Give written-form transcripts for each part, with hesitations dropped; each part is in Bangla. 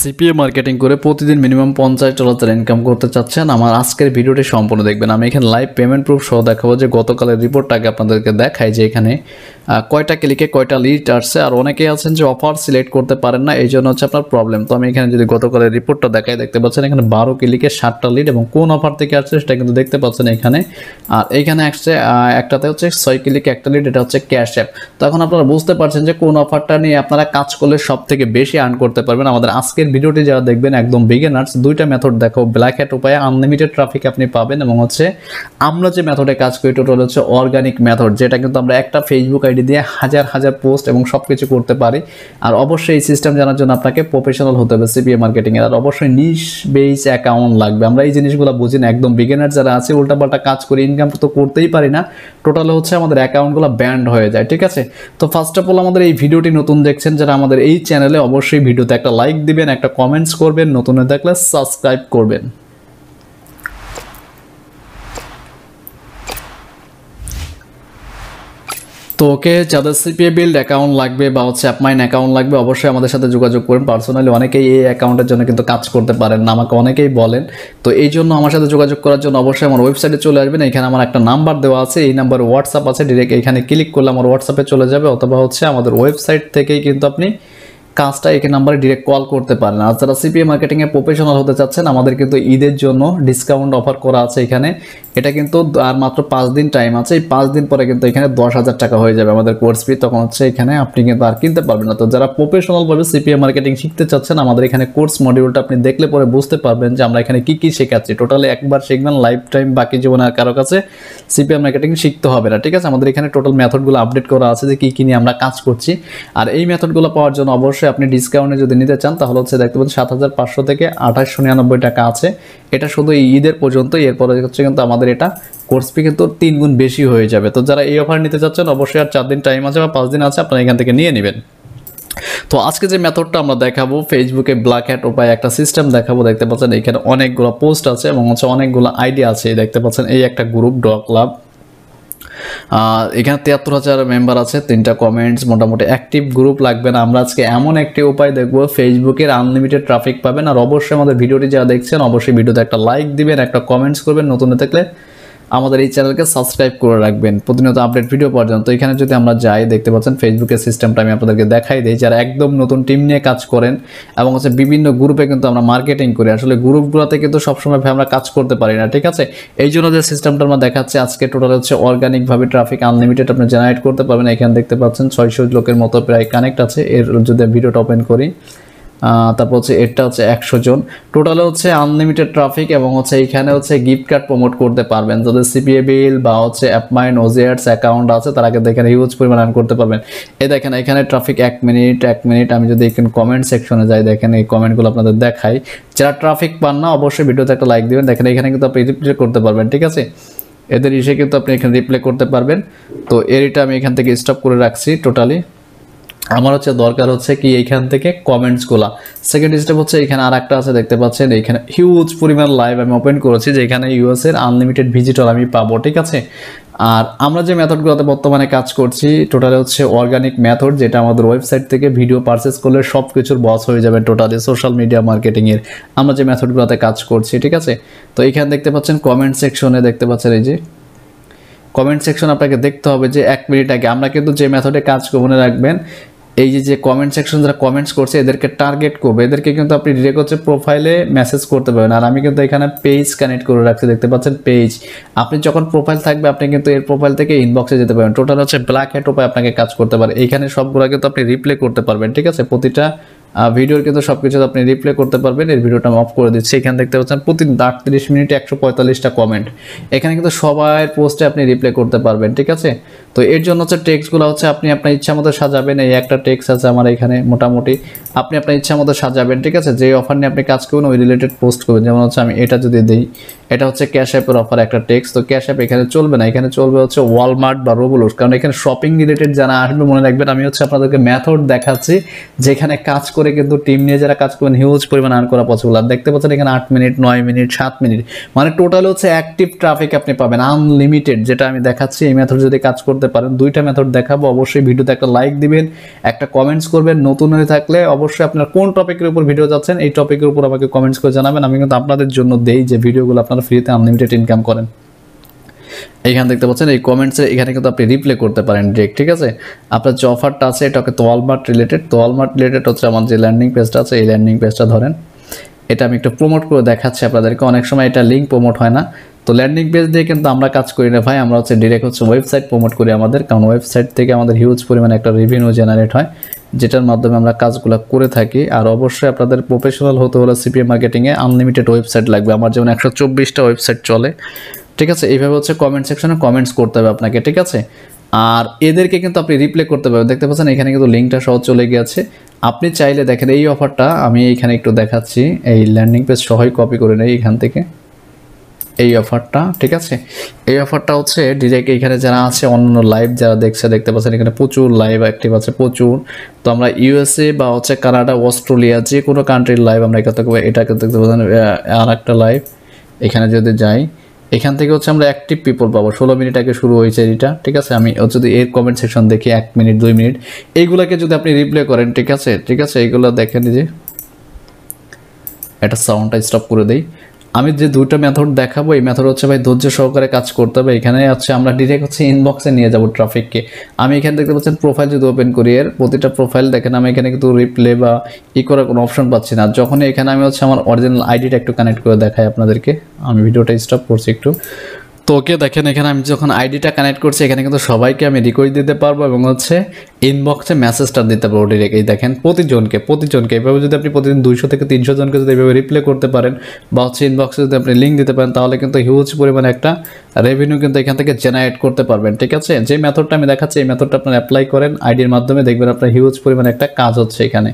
সিপিএ মার্কেটিং করে প্রতিদিন মিনিমাম $50 ইনকাম করতে চাচ্ছেন, আমার আজকের ভিডিওটি সম্পূর্ণ দেখবেন। আমি এখানে লাইভ পেমেন্ট প্রুফ সহ দেখাবো যে গতকালের রিপোর্টটাকে আপনাদেরকে দেখাই যে এখানে কয়টা ক্লিকে কয়টা লিড আসছে। আর অনেকেই আছেন যে অফার সিলেক্ট করতে পারেন না, এই জন্য হচ্ছে আপনার প্রবলেম। তো আমি এখানে যদি গতকালের রিপোর্টটা দেখাই, দেখতে পাচ্ছেন এখানে 12 ক্লিকে 7টা লিড এবং কোন অফার থেকে আসছে সেটা কিন্তু দেখতে পাচ্ছেন এখানে। আর এইখানে আসছে একটাতে হচ্ছে 6 ক্লিকে একটা লিড, এটা হচ্ছে ক্যাশ অ্যাপ। তো এখন আপনারা বুঝতে পারছেন যে কোন অফারটা নিয়ে আপনারা কাজ করলে সব থেকে বেশি আর্ন করতে পারবেন। আমাদের আজকের ভিডিওটি যারা দেখবেন একদম বিগিনার্স, দুইটা মেথড দেখাও। ব্ল্যাকহ্যাট উপায়ে আনলিমিটেড ট্রাফিক আপনি পাবেন এবং হচ্ছে আমরা যে মেথডে কাজ করি টোটাল হচ্ছে অর্গানিক মেথড, যেটা কিন্তু আমরা একটা ফেসবুক আইডি দিয়ে হাজার হাজার পোস্ট এবং সব কিছু করতে পারি। আর অবশ্যই এই সিস্টেম জানার জন্য আপনাকে প্রফেশনাল হতে হবে সিপিএ মার্কেটিং এর, আর অবশ্যই নিশ বেস অ্যাকাউন্ট লাগবে। আমরা এই জিনিসগুলো বুঝি না, একদম বিগিনার যারা আছে উল্টাপাল্টা কাজ করি, ইনকাম তো করতেই পারি না, টোটাল হচ্ছে আমাদের অ্যাকাউন্টগুলো ব্যান্ড হয়ে যায়। ঠিক আছে, তো ফার্স্ট অফ অল আমাদের এই ভিডিওটি নতুন দেখছেন যারা আমাদের এই চ্যানেলে, অবশ্যই ভিডিওতে একটা লাইক দিবেন, একটা কমেন্টস করবেন, নতুন হয়ে থাকলে সাবস্ক্রাইব করবেন। তো ওকে, যাদের সিপিএ বিল্ড অ্যাকাউন্ট লাগবে বা হচ্ছে অ্যাপমাইন অ্যাকাউন্ট লাগবে, অবশ্যই আমাদের সাথে যোগাযোগ করুন। পার্সোনালি অনেকেই এই অ্যাকাউন্টের জন্য কিন্তু কাজ করতে পারেন না, আমাকে অনেকেই বলেন। তো এই জন্য আমার সাথে যোগাযোগ করার জন্য অবশ্যই আমার ওয়েবসাইটে চলে আসবেন। এখানে আমার একটা নাম্বার দেওয়া আছে, এই নাম্বারে হোয়াটসঅ্যাপ আছে, ডিরেক্ট এখানে ক্লিক করলে আমার হোয়াটসঅ্যাপে চলে যাবে, অথবা হচ্ছে আমাদের ওয়েবসাইট থেকেই কিন্তু আপনি কাজটা এই নাম্বারে ডিরেক্ট কল করতে পারেন। আর যারা সিপিএ মার্কেটিংয়ে প্রফেশনাল হতে চাচ্ছেন, আমাদের কিন্তু ঈদের জন্য ডিসকাউন্ট অফার করা আছে এখানে। এটা কিন্তু আর মাত্র 5 দিন টাইম আছে, এই 5 দিন পরে কিন্তু এখানে 10,000 টাকা হয়ে যাবে আমাদের কোর্স ফি, তখন হচ্ছে এখানে আপনি কিন্তু আর কিনতে পারবেন না। তো যারা প্রফেশনালভাবে সিপিএ মার্কেটিং শিখতে চাচ্ছেন, আমাদের এখানে কোর্স মডিউলটা আপনি দেখলে পরে বুঝতে পারবেন যে আমরা এখানে কি কি শেখাচ্ছি। টোটালি একবার শিখবেন, লাইফ টাইম বাকি জীবনে আর কারো কাছে সিপিএ মার্কেটিং শিখতে হবে না। ঠিক আছে, আমাদের এখানে টোটাল মেথডগুলো আপডেট করা আছে যে কি নিয়ে আমরা কাজ করছি। আর এই মেথডগুলো পাওয়ার জন্য অবশ্যই আপনি ডিসকাউন্টে যদি নিতে চান, তাহলে হচ্ছে দেখতে পাচ্ছেন 7,500 থেকে 2899 টাকা আছে। এটা শুধু এই ঈদের পর্যন্ত, এরপরে হচ্ছে কিন্তু আমাদের এটা কোর্স ফি কিন্তু 3 গুণ বেশি হয়ে যাবে। তো যারা এই অফার নিতে চাচ্ছেন, অবশ্যই আর 4 দিন টাইম আছে বা 5 দিন আছে, আপনারা এখান থেকে নিয়ে নেবেন। তো আজকে যে মেথডটা আমরা দেখাবো, ফেসবুকে ব্ল্যাকহ্যাট উপায় একটা সিস্টেম দেখাবো। দেখতে পাচ্ছেন এখানে অনেকগুলো পোস্ট আছে এবং হচ্ছে অনেকগুলো আইডিয়া আছে। দেখতে পাচ্ছেন এই একটা গ্রুপ ড ক্লাব, এখানে 73,000 মেম্বার আছে, 3টা কমেন্টস, মোটামুটি অ্যাক্টিভ গ্রুপ লাগবে না। আমরা আজকে এমন একটি উপায় দেখবো ফেসবুকের আনলিমিটেড ট্রাফিক পাবেন। আর অবশ্যই আমাদের ভিডিওটি যারা দেখছেন, অবশ্যই ভিডিওতে একটা লাইক দিবেন, একটা কমেন্টস করবেন, নতুন হয়ে থাকলে আমাদের এই চ্যানেলকে সাবস্ক্রাইব করে রাখবেন প্রতিনিয়ত আপডেট ভিডিও পর্যন্ত। এখানে যদি আমরা যাই, দেখতে পাচ্ছেন ফেসবুকের সিস্টেমটা আমি আপনাদেরকে দেখাই দিই। যারা একদম নতুন টিম নিয়ে কাজ করেন এবং হচ্ছে বিভিন্ন গ্রুপে কিন্তু আমরা মার্কেটিং করি, আসলে গ্রুপগুলোতে কিন্তু সবসময় আমরা কাজ করতে পারি না। ঠিক আছে, এই জন্য যে সিস্টেমটা আমরা দেখাচ্ছি আজকে, টোটাল হচ্ছে অর্গানিকভাবে ট্রাফিক আনলিমিটেড আপনি জেনারেট করতে পারবেন। এখানে দেখতে পাচ্ছেন 600 লোকের মতো প্রায় কানেক্ট আছে। এর যদি ভিডিওটা ওপেন করি, তারপর হচ্ছে এটা হচ্ছে 100 জন, টোটালে হচ্ছে আনলিমিটেড ট্রাফিক এবং হচ্ছে এইখানে হচ্ছে গিফট কার্ড প্রমোট করতে পারবেন। যাদের সিপিএ বিল বা হচ্ছে অ্যাপমাইন ওজিআরস অ্যাকাউন্ট আছে, তারা কিন্তু এখানে হিউজ পরিমাণ আর্ন করতে পারবেন। এই দেখেন এখানে ট্রাফিক 1 মিনিট। আমি যদি এখানে কমেন্ট সেকশনে যাই, দেখেন এই কমেন্টগুলো আপনাদের দেখাই। যারা ট্রাফিক পান না, অবশ্যই ভিডিওতে একটা লাইক দিবেন। দেখেন এখানে কিন্তু আপনি রিপ্লে করতে পারবেন। ঠিক আছে, এদের ইসে কিন্তু আপনি এখানে রিপ্লে করতে পারবেন। তো এরিটা আমি এখান থেকে স্টপ করে রাখছি। টোটালি আমার হচ্ছে দরকার হচ্ছে কি এইখান থেকে কমেন্টসগুলো। সেকেন্ড স্টেপ হচ্ছে এখানে আর একটা আছে, দেখতে পাচ্ছেন এইখানে হিউজ পরিমাণ লাইভ আমি ওপেন করেছি, যেখানে ইউএস এর আনলিমিটেড ভিজিটর আমি পাবো। ঠিক আছে, আর আমরা যে মেথডগুলোতে বর্তমানে কাজ করছি টোটালি হচ্ছে অর্গানিক মেথড, যেটা আমাদের ওয়েবসাইট থেকে ভিডিও পারচেস করলে সব কিছুর বস হয়ে যাবে টোটালি সোশ্যাল মিডিয়া মার্কেটিংয়ের আমরা যে মেথডগুলোতে কাজ করছি। ঠিক আছে, তো এখানে দেখতে পাচ্ছেন কমেন্ট সেকশনে, দেখতে পাচ্ছেন এই যে কমেন্ট সেকশন আপনাকে দেখতে হবে যে 1 মিনিট আগে আমরা কিন্তু যে মেথডে কাজ মনে রাখবেন, এই যে কমেন্ট সেকশন যারা কমেন্টস করছে এদেরকে টার্গেট করবে, এদেরকে কিন্তু আপনি ডিরেক্ট হচ্ছে প্রোফাইলে মেসেজ করতে পারবেন। আর আমি কিন্তু এখানে পেজ কানেক্ট করে রাখছি, দেখতে পাচ্ছেন পেজ। আপনি যখন প্রোফাইল থাকবে, আপনি কিন্তু এর প্রোফাইল থেকে ইনবক্সে যেতে পারবেন। টোটাল হচ্ছে ব্ল্যাকহ্যাট উপায় আপনাকে কাজ করতে পারে। এইখানে সবগুলো কিন্তু আপনি রিপ্লে করতে পারবেন। ঠিক আছে, প্রতিটা ভিডিওর কিন্তু সব কিছু আপনি রিপ্লে করতে পারবেন। এর ভিডিওটা আমি অফ করে দিচ্ছি। এখানে দেখতে পাচ্ছেন প্রতিদিন 38 মিনিটে 145টা কমেন্ট, এখানে কিন্তু সবার পোস্টে আপনি রিপ্লে করতে পারবেন। ঠিক আছে, তো এর জন্য হচ্ছে টেক্সটগুলো হচ্ছে আপনি আপনার ইচ্ছা মতো সাজাবেন। এই একটা টেক্সট আছে আমার এখানে, মোটামুটি আপনি আপনার ইচ্ছা মতো সাজাবেন। ঠিক আছে, যে অফার নিয়ে আপনি কাজ করবেন ওই রিলেটেড পোস্ট করবেন। যেমন হচ্ছে আমি এটা যদি দিই, এটা হচ্ছে ক্যাশ অ্যাপের অফার একটা টেক্সট। তো ক্যাশ অ্যাপ এখানে চলবে না, এখানে চলবে হচ্ছে ওয়ালমার্ট বা রোবলুস, কারণ এখানে শপিং রিলেটেড যারা আসবে মনে রাখবেন আমি হচ্ছে আপনাদেরকে মেথড দেখাচ্ছি যেখানে কাজ করে কিন্তু টিম নিয়ে যারা কাজ করবেন হিউজ পরিমাণ আর্ন করা পসিবল। আর দেখতে পাচ্ছেন এখানে 8 মিনিট, 9 মিনিট, 7 মিনিট, মানে টোটাল হচ্ছে অ্যাক্টিভ ট্রাফিক আপনি পাবেন আনলিমিটেড, যেটা আমি দেখাচ্ছি। এই মেথড যদি কাজ করতে পারেন, দুইটা মেথড দেখাবো, অবশ্যই ভিডিওতে একটা লাইক দিবেন, একটা কমেন্টস করবেন, নতুন হয়ে থাকলে অবশ্যই অবশ্যই আপনারা কোন টপিকের উপর ভিডিও যাচ্ছেন এই টপিকের উপর আমাকে কমেন্টস করে জানাবেন। আমি কিন্তু আপনাদের জন্য দেই যে ভিডিওগুলো আপনারা ফ্রিতে আনলিমিটেড ইনকাম করেন। এইখানে দেখতে পাচ্ছেন এই কমেন্টসে এখানে কিন্তু আপনি রিপ্লাই করতে পারেন ডিরেক্ট, ঠিক আছে। আপনার যে অফারটা আছে এটা হচ্ছে ওয়ালমার্ট রিলেটেড হচ্ছে আমার যে ল্যান্ডিং পেজটা আছে এই ল্যান্ডিং পেজটা ধরেন, এটা আমি একটু প্রমোট করে দেখাচ্ছি আপনাদেরকে। অনেক সময় এটা লিঙ্ক প্রমোট হয় না, তো ল্যান্ডিং পেজ দিয়ে কিন্তু আমরা কাজ করি না ভাই, আমরা হচ্ছে ডিরেক্ট হচ্ছে ওয়েবসাইট প্রমোট করি আমাদের, কারণ ওয়েবসাইট থেকে আমাদের হিউজ পরিমাণে একটা রেভিনিউ জেনারেট হয়, যেটার মাধ্যমে আমরা কাজগুলো করে থাকি। আর অবশ্যই আপনাদের প্রফেশনাল হতে হলে সিপিএ মার্কেটিংয়ে আনলিমিটেড ওয়েবসাইট লাগবে। আমার যেমন 124টা ওয়েবসাইট চলে, ঠিক আছে। এইভাবে হচ্ছে কমেন্ট সেকশনে কমেন্টস করতে হবে আপনাকে, ঠিক আছে। আর এদেরকে কিন্তু আপনি রিপ্লাই করতে পারবেন, দেখতে পাচ্ছেন এখানে কিন্তু লিঙ্কটা সহ চলে গিয়েছে। আপনি চাইলে দেখেন এই অফারটা আমি এইখানে একটু দেখাচ্ছি, এই ল্যান্ডিং পেজ সহই কপি করে নেই এখান থেকে এই অফারটা, ঠিক আছে। এই অফারটা হচ্ছে ডিরেক্ট এইখানে যারা আছে অন্যান্য লাইভ যারা দেখতে পাচ্ছেন এখানে প্রচুর লাইভ অ্যাক্টিভ আছে প্রচুর। তো আমরা ইউএসএ বা হচ্ছে কানাডা, অস্ট্রেলিয়া যে কোনো কান্ট্রির লাইভ আমরা এটাকে দেখতে পাচ্ছেন। আর একটা লাইভ এখানে যদি যাই, এখান থেকে হচ্ছে আমরা অ্যাক্টিভ পিপল পাবো। 16 মিনিট আগে শুরু হয়েছে এটা, ঠিক আছে। আমি যদি এর কমেন্ট সেকশন দেখি 1 মিনিট 2 মিনিট এইগুলোকে যদি আপনি রিপ্লাই করেন, ঠিক আছে এইগুলো দেখেন যে এটা সাউন্ডটা স্টপ করে দেই। আমি যে দুটো মেথড দেখাবো এই মেথড হচ্ছে ভাই ধৈর্য সহকারে কাজ করতে হবে। এখানে হচ্ছে আমরা ডিরেক্ট হচ্ছে ইনবক্সে নিয়ে যাব ট্রাফিককে। আমি এখানে দেখতে পাচ্ছেন প্রোফাইল যদি ওপেন করি এর প্রতিটা প্রোফাইল দেখেন আমি এখানে কিন্তু রিপ্লে বা করার কোনো অপশন পাচ্ছি না। যখনই এখানে আমি হচ্ছে আমার অরিজিনাল আইডিটা একটু কানেক্ট করে দেখাই আপনাদেরকে, আমি ভিডিওটা স্টপ করছি একটু। তো ওকে দেখেন এখানে আমি যখন আইডিটা কানেক্ট করছি এখানে কিন্তু সবাইকে আমি রিকোয়েস্ট দিতে পারবো এবং হচ্ছে ইনবক্সে মেসেজটা দিতে পারবো ডিরেক্ট। এই দেখেন প্রতিজনকে এভাবে যদি আপনি প্রতিদিন 200 থেকে 300 জনকে যদি এভাবে রিপ্লাই করতে পারেন বা হচ্ছে ইনবক্সে যদি আপনি লিঙ্ক দিতে পারেন তাহলে কিন্তু হিউজ পরিমাণে একটা রেভিনিউ কিন্তু এখান থেকে জেনারেট করতে পারবেন, ঠিক আছে। যে মেথডটা আমি দেখাচ্ছি এই মেথডটা আপনারা অ্যাপ্লাই করেন আইডির মাধ্যমে, দেখবেন আপনার হিউজ পরিমাণে একটা কাজ হচ্ছে এখানে।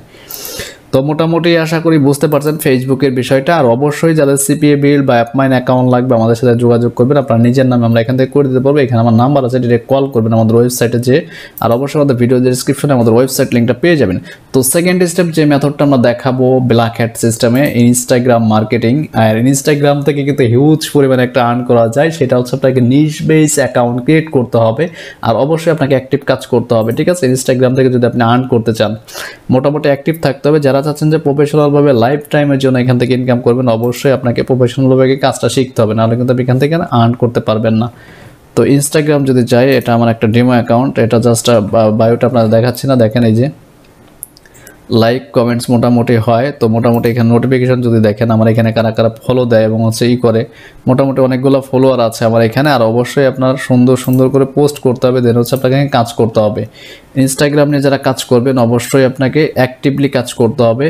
তো মোটামুটি আশা করি বুঝতে পারছেন ফেসবুকের বিষয়টা। আর অবশ্যই যাদের সিপিএ বিল বা অ্যাপমাইন অ্যাকাউন্ট লাগবে আমাদের সাথে যোগাযোগ করবেন, আপনার নিজের নামে আমরা এখান থেকে করে দিতে পারবো। এখানে আমার নাম্বার আছে, ডিরেক্ট কল করবেন আমাদের ওয়েবসাইটে যে। আর অবশ্যই আমাদের ভিডিও ডেসক্রিপশনে আমাদের ওয়েবসাইট লিঙ্কটা পেয়ে যাবেন। তো সেকেন্ড স্টেপ যে মেথডটা আমরা দেখাবো ব্ল্যাকহ্যাট সিস্টেমে ইনস্টাগ্রাম মার্কেটিং। আর ইনস্টাগ্রাম থেকে কিন্তু হিউজ পরিমাণে একটা আর্ন করা যায়, সেটা হচ্ছে আপনাকে নিশ বেস অ্যাকাউন্ট ক্রিয়েট করতে হবে আর অবশ্যই আপনাকে অ্যাক্টিভ কাজ করতে হবে, ঠিক আছে। ইনস্টাগ্রাম থেকে যদি আপনি আর্ন করতে চান মোটামুটি অ্যাক্টিভ থাকতে হবে। যারা চাচ্ছেন যে প্রফেশনালভাবে লাইফ টাইমের জন্য এখান থেকে ইনকাম করবেন অবশ্যই আপনাকে প্রফেশনালভাবে কাজটা শিখতে হবে, নাহলে কিন্তু আপনি এখান থেকে আর্ন করতে পারবেন না। তো ইনস্টাগ্রাম যদি যাই, এটা আমার একটা ডেমো অ্যাকাউন্ট, এটা জাস্ট বায়োটা আপনারা দেখাচ্ছি না, দেখেন এই যে লাইক কমেন্টস মোটামুটি হয়। তো মোটামুটি এখানে নোটিফিকেশন যদি দেখেন আমার এখানে কারা কারা ফলো দেয় এবং হচ্ছে করে মোটামুটি অনেকগুলো ফলোয়ার আছে আমার এখানে। আর অবশ্যই আপনার সুন্দর করে পোস্ট করতে হবে, দেন হচ্ছে আপনাকে কাজ করতে হবে। ইনস্টাগ্রাম নিয়ে যারা কাজ করবেন অবশ্যই আপনাকে অ্যাক্টিভলি কাজ করতে হবে।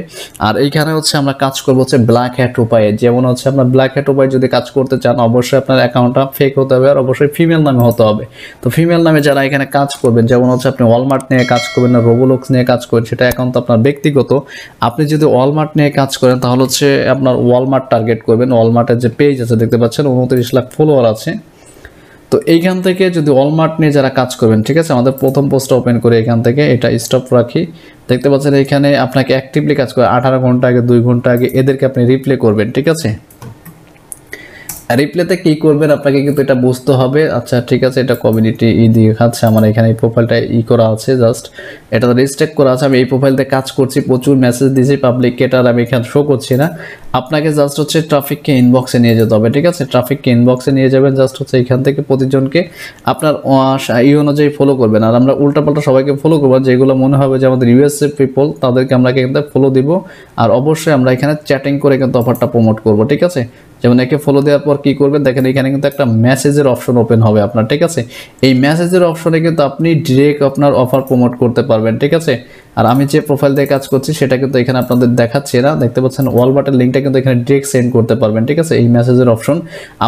আর এইখানে হচ্ছে আমরা কাজ করবো হচ্ছে ব্ল্যাকহ্যাট উপায়ে, যেমন হচ্ছে আপনার ব্ল্যাকহ্যাট উপায়ে যদি কাজ করতে চান অবশ্যই আপনার অ্যাকাউন্টটা ফেক হতে হবে আর অবশ্যই ফিমেল নামে হতে হবে। তো ফিমেল নামে যারা এখানে কাজ করবেন, যেমন হচ্ছে আপনি ওয়ালমার্ট নিয়ে কাজ করবেন না রোবোলক্স নিয়ে কাজ করবেন, সেটা অ্যাকাউন্ট আপনার ব্যক্তিগত। আপনি যদি ওয়ালমার্ট নিয়ে কাজ করেন তাহলে হচ্ছে আপনার ওয়ালমার্ট টার্গেট করবেন। ওয়ালমার্টের যে পেজ আছে দেখতে পাচ্ছেন 29 লাখ ফলোয়ার আছে। তো এইখান থেকে যদি ওয়ালমার্ট নিয়ে যারা কাজ করবেন, ঠিক আছে, আমাদের প্রথম পোস্টটা ওপেন করে এখান থেকে এটা স্টপ রাখি, দেখতে পাচ্ছেন এখানে আপনাকে অ্যাক্টিভলি কাজ করে 18 ঘন্টা আগে 2 ঘন্টা আগে এদেরকে আপনি রিপ্লাই করবেন, ঠিক আছে। রিপ্লেতে কি করবেন আপনাকে কিন্তু এটা বুঝতে হবে। আচ্ছা ঠিক আছে, এটা কমিউনিটি দিয়ে খাচ্ছে আমার এখানে এই প্রোফাইলটা করা আছে, জাস্ট এটা রেজিস্ট্রেট করা আছে। আমি এই প্রোফাইলতে কাজ করছি, প্রচুর মেসেজ দিয়েছি পাবলিককে, এটা আর আমি এখানে শো করছি না। আপনাকে জাস্ট হচ্ছে ট্রাফিককে ইনবক্সে নিয়ে যেতে হবে, ঠিক আছে। ট্রাফিককে ইনবক্সে নিয়ে যাবেন, জাস্ট হচ্ছে এখান থেকে প্রতিজনকে আপনার অনুযায়ী ফলো করবেন। আর আমরা উল্টাপাল্টা সবাইকে ফলো করবো, যেগুলো মনে হবে যে আমাদের ইউএসএ পিপল তাদেরকে আমরা কিন্তু ফলো দিব। আর অবশ্যই আমরা এখানে চ্যাটিং করে কিন্তু অফারটা প্রমোট করবো, ঠিক আছে। যেমন একে ফলো দেওয়ার পর কি করবেন দেখেন এখানে কিন্তু একটা মেসেজের অপশন ওপেন হবে আপনার, ঠিক আছে। এই মেসেজের অপশনে কিন্তু আপনি ডিরেক্ট আপনার অফার প্রমোট করতে পারবেন, ঠিক আছে। আর আমি যে প্রোফাইল দিয়ে কাজ করছি সেটা কিন্তু এখানে আপনাদের দেখাচ্ছি না, দেখতে পাচ্ছেন ওয়ালমার্টের লিঙ্কটা কিন্তু এখানে ডিরেক্ট সেন্ড করতে পারবেন, ঠিক আছে। এই মেসেজের অপশন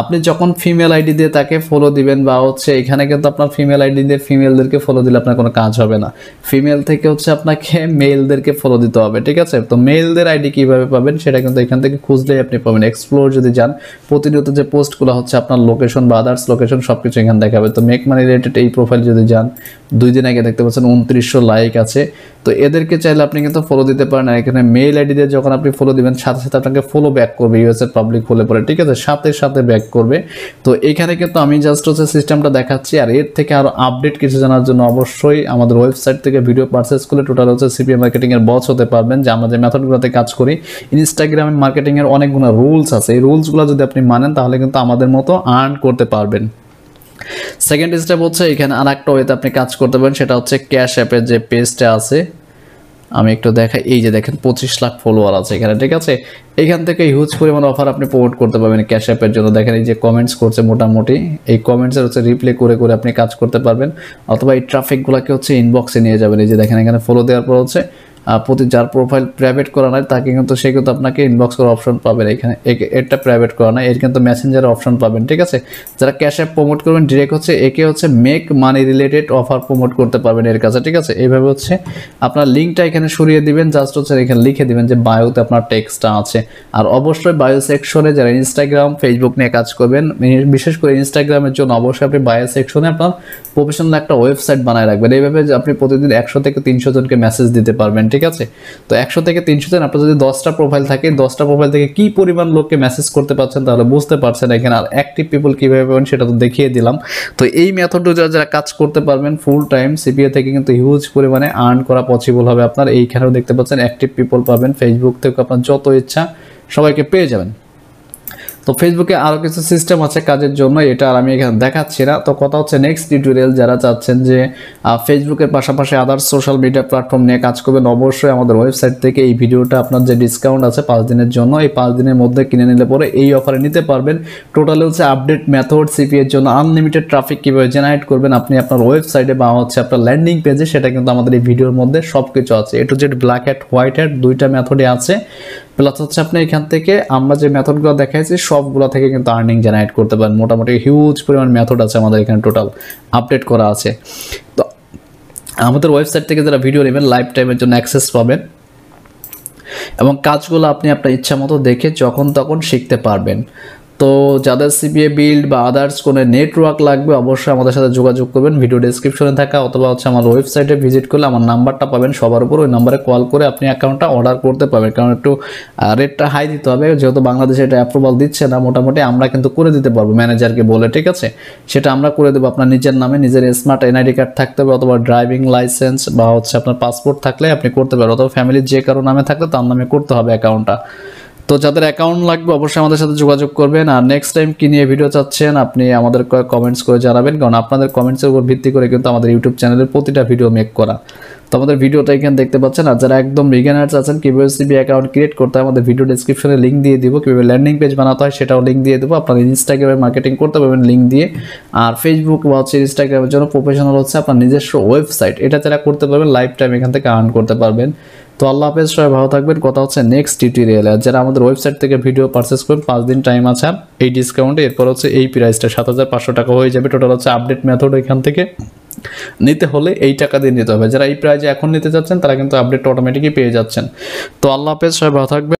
আপনি যখন ফিমেল আইডি দিয়ে তাকে ফলো দিবেন বা হচ্ছে এখানে কিন্তু আপনার ফিমেল আইডি দিয়ে ফিমেলদেরকে ফলো দিলে আপনার কোনো কাজ হবে না। ফিমেল থেকে হচ্ছে আপনাকে মেলদেরকে ফলো দিতে হবে, ঠিক আছে। তো মেলদের আইডি কিভাবে পাবেন সেটা কিন্তু এখান থেকে খুঁজলেই আপনি পাবেন। এক্সপ্লোর যদি যান, প্রতিনিয়ত যে পোস্টগুলো হচ্ছে আপনার লোকেশন বা আদার্স লোকেশন সবকিছু এখানে দেখাবে। তো মেক মানি রিলেটেড এই প্রোফাইল যদি যান, 2 দিন আগে দেখতে পাচ্ছেন 2900 লাইক আছে। তো এদেরকে চাইলে আপনি কিন্তু ফলো দিতে পারেন। আর এখানে মেইল আইডি দিয়ে যখন আপনি ফলো দিবেন সাথে সাথে আপনাকে ফলো ব্যাক করবে ইউএস এর পাবলিক হলে পরে, ঠিক আছে, সাথে সাথে ব্যাক করবে। তো এখানে কিন্তু আমি জাস্ট হচ্ছে সিস্টেমটা দেখাচ্ছি। আর এর থেকে আরো আপডেট কিছু জানার জন্য অবশ্যই আমাদের ওয়েবসাইট থেকে ভিডিও পারচেজ করলে টোটাল হচ্ছে সিপিএ মার্কেটিং এর বস হতে পারবেন, যে আমরা যে মেথডগুলোতে কাজ করি। ইনস্টাগ্রাম মার্কেটিং এর অনেকগুলো রুলস আছে, এই রুলসগুলো যদি আপনি মানেন তাহলে কিন্তু আমাদের মতো আর্ন করতে পারবেন। সেকেন্ড স্টেপ হচ্ছে এখানে আর একটা ওয়েতে আপনি কাজ করতে পারেন, সেটা হচ্ছে ক্যাশ অ্যাপের যে পেজটা আছে, আমি একটু দেখাই। এই যে দেখেন 25 লাখ ফলোয়ার আছে এখানে, ঠিক আছে। এখান থেকে হিউজ পরিমাণ অফার আপনি প্রমোট করতে পারবেন ক্যাশ অ্যাপের জন্য। দেখেন এই যে কমেন্টস করছে মোটামুটি, এই কমেন্টসের হচ্ছে রিপ্লে করে করে আপনি কাজ করতে পারবেন, অথবা এই ট্রাফিকগুলোকে হচ্ছে ইনবক্সে নিয়ে যাবেন। এই যে দেখেন এখানে ফলো দেওয়ার পর হচ্ছে প্রতি যার প্রোফাইল প্রাইভেট করা নাই তাকে কিন্তু সে কিন্তু আপনাকে ইনবক্স করার অপশন পাবেন। এখানে এটা প্রাইভেট করা নাই, এর কিন্তু মেসেঞ্জারের অপশন পাবেন, ঠিক আছে। যারা ক্যাশ অ্যাপ প্রমোট করবেন ডিরেক্ট হচ্ছে একে হচ্ছে make money related offer promote করতে পারবেন এর কাছে, ঠিক আছে। এইভাবে হচ্ছে আপনার লিঙ্কটা এখানে সরিয়ে দিবেন, জাস্ট হচ্ছে এখানে লিখে দিবেন যে বায়োতে আপনার টেক্সটটা আছে। আর অবশ্যই বায়ো সেকশনে যারা ইনস্টাগ্রাম ফেসবুক নিয়ে কাজ করবেন, বিশেষ করে ইনস্টাগ্রামের জন্য অবশ্যই আপনি বায়ো সেকশনে আপনার প্রফেশনাল একটা ওয়েবসাইট বানায় রাখবেন। এইভাবে আপনি প্রতিদিন 100 থেকে 300 জনকে মেসেজ দিতে পারবেন, ঠিক আছে। তো 100 থেকে 300 জন, আপনার যদি 10টা প্রোফাইল থাকে, 10টা প্রোফাইল থেকে কি পরিমাণ লোককে মেসেজ করতে পারছেন তাহলে বুঝতে পারছেন এখানে। আর অ্যাক্টিভ পিপল কীভাবে পাবেন সেটা তো দেখিয়ে দিলাম। তো এই মেথডটা যারা কাজ করতে পারবেন ফুল টাইম সিপিএ থেকে কিন্তু হিউজ পরিমাণে আর্ন করা পসিবল হবে আপনার। এইখানেও দেখতে পাচ্ছেন অ্যাক্টিভ পিপল পাবেন, ফেসবুক থেকে আপনার যত ইচ্ছা সবাইকে পেয়ে যাবেন। তো ফেসবুকে আরও কিছু সিস্টেম আছে কাজের জন্য, এটা আর আমি এখানে দেখাচ্ছি না। তো কথা হচ্ছে নেক্সট টিউটোরিয়াল যারা চাচ্ছেন যে ফেসবুকের পাশাপাশি আদার্স সোশ্যাল মিডিয়া প্ল্যাটফর্ম নিয়ে কাজ করবেন, অবশ্যই আমাদের ওয়েবসাইট থেকে এই ভিডিওটা আপনার যে ডিসকাউন্ট আছে 5 দিনের জন্য, এই 5 দিনের মধ্যে কিনে নিলে পরে এই অফারে নিতে পারবেন। টোটালি হচ্ছে আপডেট মেথড সিপিএর জন্য আনলিমিটেড ট্রাফিক কীভাবে জেনারেট করবেন আপনি আপনার ওয়েবসাইটে বা হচ্ছে আপনার ল্যান্ডিং পেজে, সেটা কিন্তু আমাদের এই ভিডিওর মধ্যে সব কিছু আছে। A to Z black hat white hat দুইটা মেথডে আছে। প্লাস হচ্ছে আপনি এখান থেকে আমরা যে মেথডগুলো দেখাইছি সবগুলো থেকে কিন্তু আর্নিং জেনারেট করতে পারেন। মোটামুটি হিউজ পরিমাণ মেথড আছে আমাদের এখানে টোটাল আপডেট করা আছে। তো আমাদের ওয়েবসাইট থেকে যারা ভিডিও নেবেন লাইফ টাইমের জন্য অ্যাক্সেস পাবেন, এবং কাজগুলো আপনি আপনার ইচ্ছা মতো দেখে যখন তখন শিখতে পারবেন। তো যাদের সিপিএ বিল্ড বা আদার্স কোনো নেটওয়ার্ক লাগবে অবশ্যই আমাদের সাথে যোগাযোগ করবেন। ভিডিও ডেসক্রিপশনে থাকা অথবা হচ্ছে আমার ওয়েবসাইটে ভিজিট করলে আমার নাম্বারটা পাবেন সবার উপর, ওই নাম্বারে কল করে আপনি অ্যাকাউন্টটা অর্ডার করতে পারবেন। কারণ একটু রেটটা হাই দিতে হবে, যেহেতু বাংলাদেশে এটা অ্যাপ্রুভাল দিচ্ছে না। মোটামুটি আমরা কিন্তু করে দিতে পারবো ম্যানেজারকে বলে, ঠিক আছে। সেটা আমরা করে দেবো। আপনার নিজের নামে নিজের স্মার্ট এনআইডি কার্ড থাকতে হবে, অথবা ড্রাইভিং লাইসেন্স বা হচ্ছে আপনার পাসপোর্ট থাকলে আপনি করতে পারবেন, অথবা ফ্যামিলির যে কারো নামে থাকলে তার নামে করতে হবে অ্যাকাউন্টটা। তো যাদের অ্যাকাউন্ট লাগবে অবশ্যই আমাদের সাথে যোগাযোগ করবেন। আর নেক্সট টাইম কি নিয়ে ভিডিও চাচ্ছেন আপনি আমাদের কমেন্টস করে জানাবেন, কারণ আপনাদের কমেন্টসের উপর ভিত্তি করে কিন্তু আমাদের ইউটিউব চ্যানেলের প্রতিটা ভিডিও মেক করা। তো আমাদের ভিডিওটা এখানে দেখতে পাচ্ছেন। আর যারা একদম বিগিনার্স আছেন কীভাবে সিপি অ্যাকাউন্ট ক্রিয়েট করতে হয়, আমাদের ভিডিও ডেসক্রিপশনে লিঙ্ক দিয়ে দিব। কীভাবে ল্যান্ডিং পেজ বানাতে হয় সেটাও লিঙ্ক দিয়ে দেবো। আপনার ইনস্টাগ্রামে মার্কেটিং করতে পারবেন লিঙ্ক দিয়ে। আর ফেসবুক বা হচ্ছে ইনস্টাগ্রামের জন্য প্রফেশনাল হচ্ছে আপনার নিজস্ব ওয়েবসাইট, এটা যারা করতে পারবেন লাইফ টাইম এখান থেকে আর্ন করতে পারবেন। তো আল্লাহ হাফেজ, সবাই ভালো থাকবেন। কথা হচ্ছে নেক্সট টিউটোরিয়ালে। যারা আমাদের ওয়েবসাইট থেকে ভিডিও পারচেস করবেন 5 দিন টাইম আছে আর এই ডিসকাউন্টে, এরপর হচ্ছে এই প্রাইসটা 7500 টাকা হয়ে যাবে। টোটাল হচ্ছে আপডেট মেথড এখান থেকে নিতে হলে এই টাকা দিয়ে নিতে হবে। যারা এই প্রাইজে এখন নিতে যাচ্ছেন তারা কিন্তু আপডেট অটোমেটিকই পেয়ে যাচ্ছেন। তো আল্লাহ হাফেজ, সবাই ভালো থাকবেন।